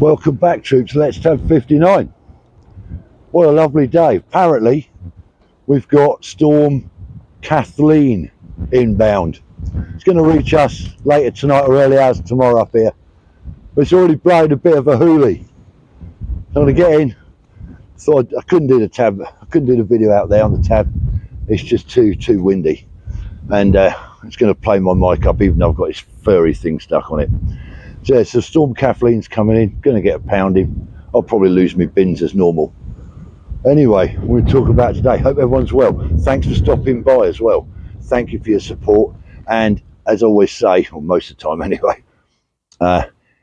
Welcome back, troops. Let's Tab 59. What a lovely day. Apparently, we've got Storm Kathleen inbound. It's going to reach us later tonight or early hours tomorrow up here. But it's already blown a bit of a hoolie. So I'm going to get in. Thought I couldn't do the tab. I couldn't do the video out there on the tab. It's just too windy. And it's going to play my mic up even though I've got this furry thing stuck on it. So, yeah, so Storm Kathleen's coming in, going to get a pounding. I'll probably lose my bins as normal. Anyway, we're going to talk about today. Hope everyone's well. Thanks for stopping by as well. Thank you for your support. And as I always say, or most of the time anyway,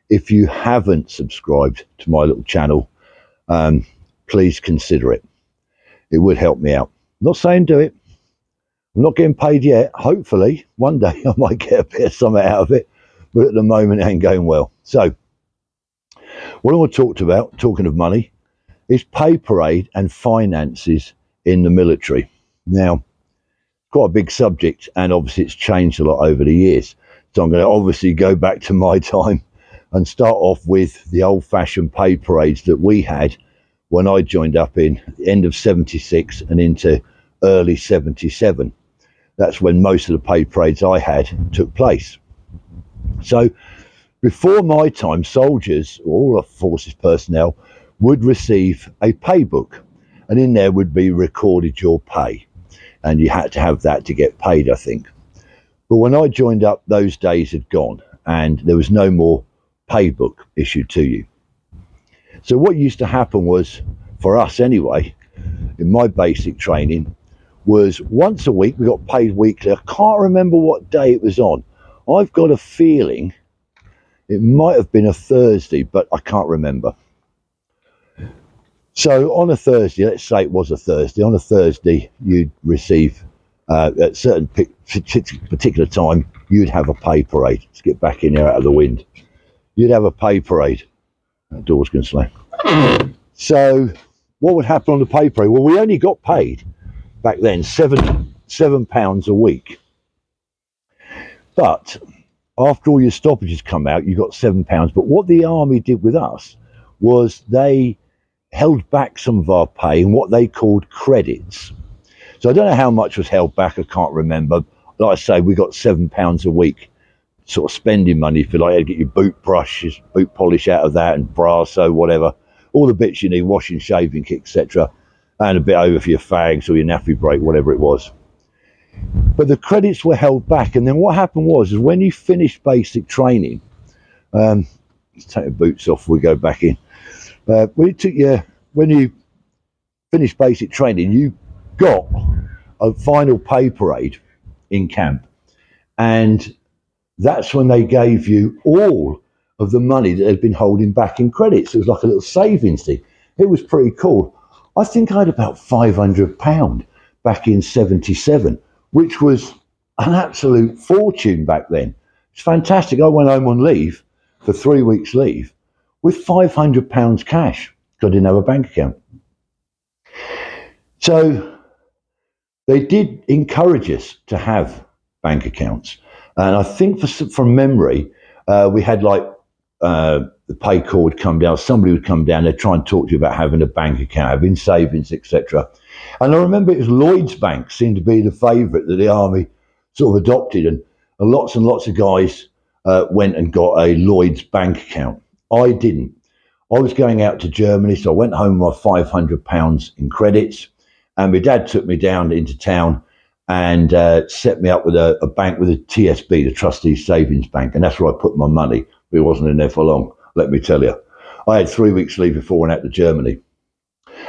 if you haven't subscribed to my little channel, please consider it. It would help me out. I'm not saying do it. I'm not getting paid yet. Hopefully, one day I might get a bit of something out of it. But at the moment, it ain't going well. So, what I want to talk about, talking of money, is pay parade and finances in the military. Now, quite a big subject, and obviously it's changed a lot over the years. So I'm going to obviously go back to my time and start off with the old-fashioned pay parades that we had when I joined up in the end of 76 and into early 77. That's when most of the pay parades I had took place. So before my time, soldiers, all the forces personnel, would receive a pay book, and in there would be recorded your pay, and you had to have that to get paid, I think. But when I joined up, those days had gone and there was no more pay book issued to you. So what used to happen was, for us anyway, in my basic training, was once a week we got paid weekly. I can't remember what day it was on. I've got a feeling it might have been a Thursday, but I can't remember. So on a Thursday, let's say it was a Thursday, on a Thursday you'd receive, at a certain particular time, you'd have a pay parade. Let's get back in there out of the wind. You'd have a pay parade. That door's going to slam. So what would happen on the pay parade? Well, we only got paid back then £7 a week. But after all your stoppages come out, you got £7. But what the army did with us was they held back some of our pay in what they called credits. So I don't know how much was held back. I can't remember. Like I say, we got £7 a week, sort of spending money if you like. You get your boot brushes, boot polish out of that, and brasso, whatever, all the bits you need, washing, shaving kit, etc., and a bit over for your fags or your nappy break, whatever it was. But the credits were held back, and then what happened was, is when you finished basic training, let's take the boots off, we go back in. When you finished basic training, you got a final pay parade in camp, and that's when they gave you all of the money that had been holding back in credits. It was like a little savings thing. It was pretty cool. I think I had about £500 back in 77, which was an absolute fortune back then. It's fantastic. I went home on leave for 3 weeks leave with £500 cash because I didn't have a bank account. So they did encourage us to have bank accounts. And I think from memory, we had like the pay call would come down, somebody would come down, they'd try and talk to you about having a bank account, having savings, etc. And I remember it was Lloyds Bank seemed to be the favourite that the army sort of adopted, and lots of guys went and got a Lloyds bank account. I didn't. I was going out to Germany, so I went home with my £500 in credits, and my dad took me down into town and set me up with a bank with a TSB, the Trustees Savings Bank, and that's where I put my money. But it wasn't in there for long, let me tell you. I had 3 weeks leave before I went out to Germany.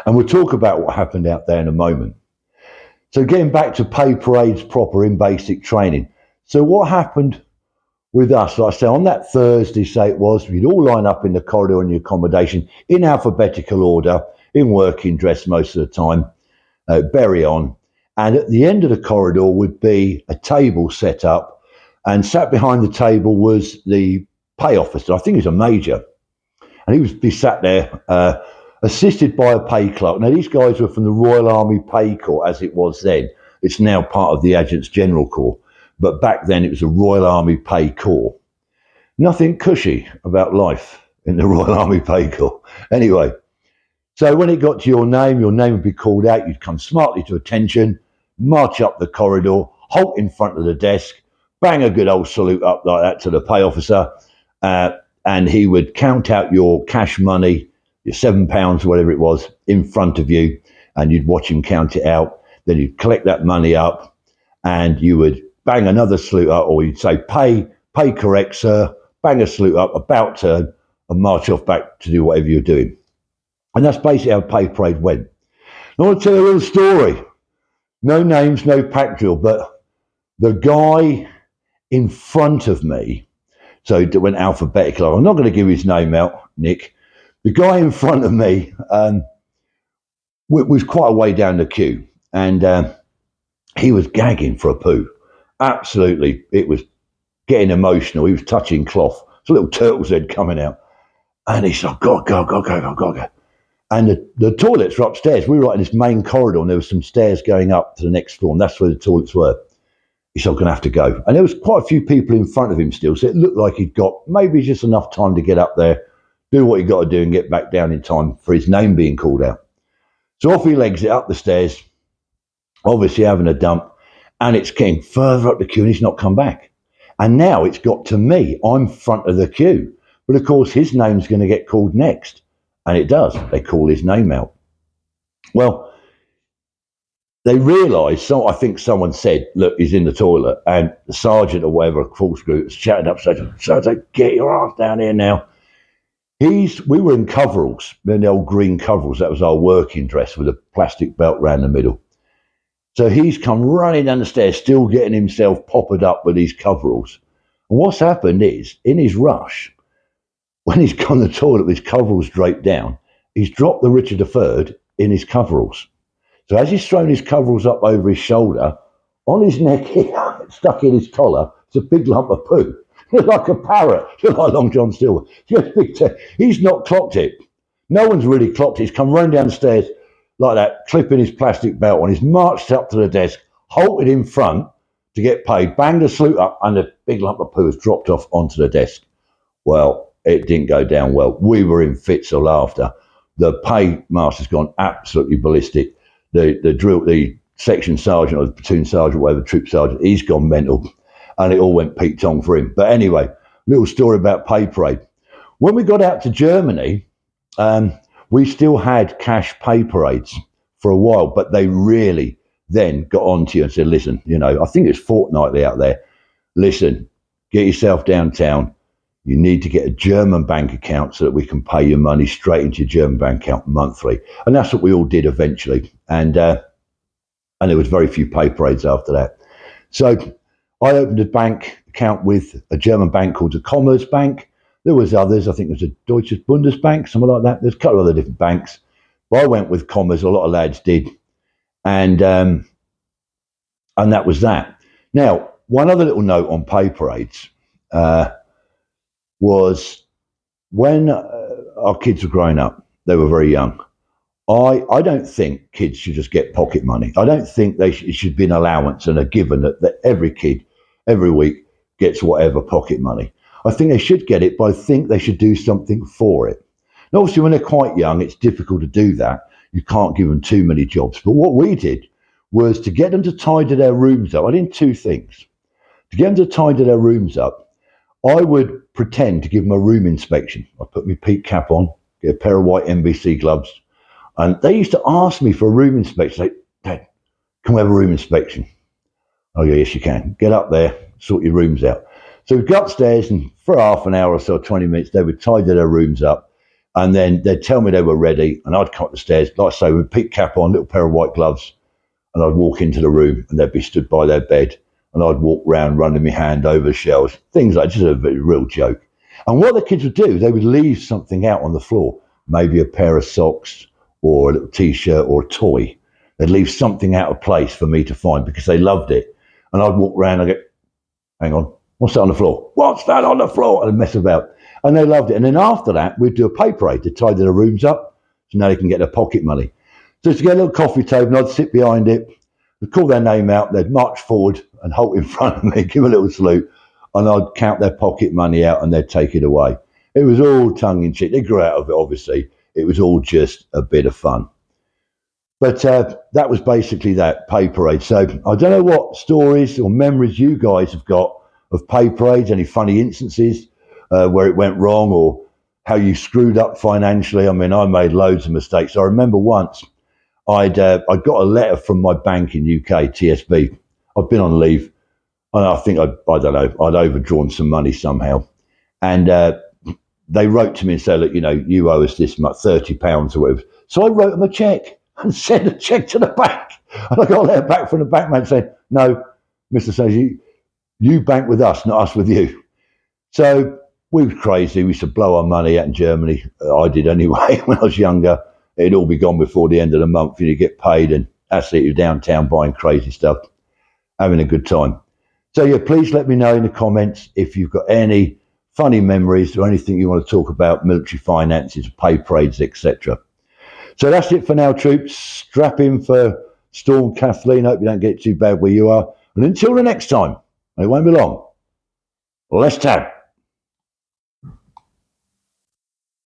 And we'll talk about what happened out there in a moment. So getting back to pay parades proper in basic training. So what happened with us, like I say, on that Thursday, say it was, we'd all line up in the corridor in the accommodation in alphabetical order, in working dress most of the time, bury on. And at the end of the corridor would be a table set up, and sat behind the table was the pay officer. I think he was a major. And he would be sat there, assisted by a pay clerk. Now, these guys were from the Royal Army Pay Corps, as it was then. It's now part of the Adjutants General Corps. But back then, it was the Royal Army Pay Corps. Nothing cushy about life in the Royal Army Pay Corps. Anyway, so when it got to your name would be called out. You'd come smartly to attention, march up the corridor, halt in front of the desk, bang a good old salute up like that to the pay officer, and he would count out your cash money, your £7, whatever it was, in front of you, and you'd watch him count it out. Then you'd collect that money up, and you would bang another salute up, or you'd say, pay correct, sir, bang a salute up, about turn, and march off back to do whatever you're doing. And that's basically how pay parade went. I want to tell you a little story. No names, no pack drill, but the guy in front of me, so it went alphabetical. I'm not going to give his name out, Nick. The guy in front of me was quite a way down the queue, and he was gagging for a poo. Absolutely, it was getting emotional. He was touching cloth. It's a little turtle's head coming out. And he said, go. And the toilets were upstairs. We were right in this main corridor, and there were some stairs going up to the next floor, and that's where the toilets were. He said, I'm going to have to go. And there was quite a few people in front of him still, so it looked like he'd got maybe just enough time to get up there, do what he got to do, and get back down in time for his name being called out. So off he legs it up the stairs, obviously having a dump, and it's getting further up the queue, and he's not come back. And now it's got to me. I'm front of the queue. But of course, his name's going to get called next. And it does. They call his name out. Well, they realised, so I think someone said, look, he's in the toilet. And the sergeant or whatever, Corkscrew, was shouting up, Sergeant, get your ass down here now. We were in coveralls, the old green coveralls. That was our working dress with a plastic belt round the middle. So he's come running down the stairs, still getting himself poppered up with these coveralls. And what's happened is, in his rush, when he's gone to the toilet with his coveralls draped down, he's dropped the Richard III in his coveralls. So as he's thrown his coveralls up over his shoulder, on his neck here, stuck in his collar, it's a big lump of poo. It's like a parrot, just like Long John Silver. He's not clocked it. No one's really clocked it. He's come running down the stairs like that, clipping his plastic belt on. He's marched up to the desk, halted in front to get paid, banged a salute up, and a big lump of poo has dropped off onto the desk. Well, it didn't go down well. We were in fits of laughter. The paymaster's gone absolutely ballistic. The section sergeant or the platoon sergeant, whatever, troop sergeant, he's gone mental. And it all went Pete Tong for him. But anyway, little story about pay parade. When we got out to Germany, we still had cash pay parades for a while, but they really then got on to you and said, listen, I think it's fortnightly out there. Listen, get yourself downtown. You need to get a German bank account so that we can pay your money straight into your German bank account monthly. And that's what we all did eventually. And there was very few pay parades after that. So I opened a bank account with a German bank called the Commerzbank. There was others. I think there was a Deutsches Bundesbank, something like that. There's a couple of other different banks. But I went with Commerz. A lot of lads did. And that was that. Now, one other little note on pay parades was when our kids were growing up, they were very young. I don't think kids should just get pocket money. I don't think it should be an allowance and a given that every kid, every week, gets whatever pocket money. I think they should get it, but I think they should do something for it. And obviously, when they're quite young, it's difficult to do that. You can't give them too many jobs. But what we did was to get them to tidy their rooms up. I did two things. To get them to tidy their rooms up, I would pretend to give them a room inspection. I put my peak cap on, get a pair of white NBC gloves. And they used to ask me for a room inspection. Like, Dad, can we have a room inspection? Oh, yeah, yes, you can. Get up there, sort your rooms out. So we'd go upstairs, and for half an hour or so, 20 minutes, they would tidy their rooms up. And then they'd tell me they were ready, and I'd come up the stairs, like I say, with a peak cap on, little pair of white gloves, and I'd walk into the room, and they'd be stood by their bed, and I'd walk round, running my hand over the shelves, things like just a real joke. And what the kids would do, they would leave something out on the floor, maybe a pair of socks, or a little T-shirt or a toy. They'd leave something out of place for me to find because they loved it. And I'd walk around and go, hang on, what's that on the floor? What's that on the floor? And I'd mess about. And they loved it. And then after that, we'd do a pay parade to tidy their rooms up so now they can get their pocket money. So to get a little coffee table, and I'd sit behind it, they'd call their name out, they'd march forward and halt in front of me, give a little salute, and I'd count their pocket money out and they'd take it away. It was all tongue in cheek. They grew out of it, obviously. It was all just a bit of fun. But that was basically that, pay parade. So I don't know what stories or memories you guys have got of pay parades, any funny instances where it went wrong or how you screwed up financially. I mean, I made loads of mistakes. I remember once I got a letter from my bank in UK, TSB. I'd been on leave. And I think I don't know, I'd overdrawn some money somehow. And they wrote to me and said, look, you know, you owe us this much, £30 or whatever. So I wrote them a cheque and sent a cheque to the bank. And I got a letter back from the bank man saying, no, Mr. Sayers, you bank with us, not us with you. So we were crazy. We used to blow our money out in Germany. I did anyway when I was younger. It'd all be gone before the end of the month. You get paid and absolutely downtown buying crazy stuff, having a good time. So yeah, please let me know in the comments if you've got any funny memories or anything you want to talk about, military finances, pay parades, etc. So that's it for now, troops. Strap in for Storm Kathleen. Hope you don't get too bad where you are. And until the next time, it won't be long. Let's tab.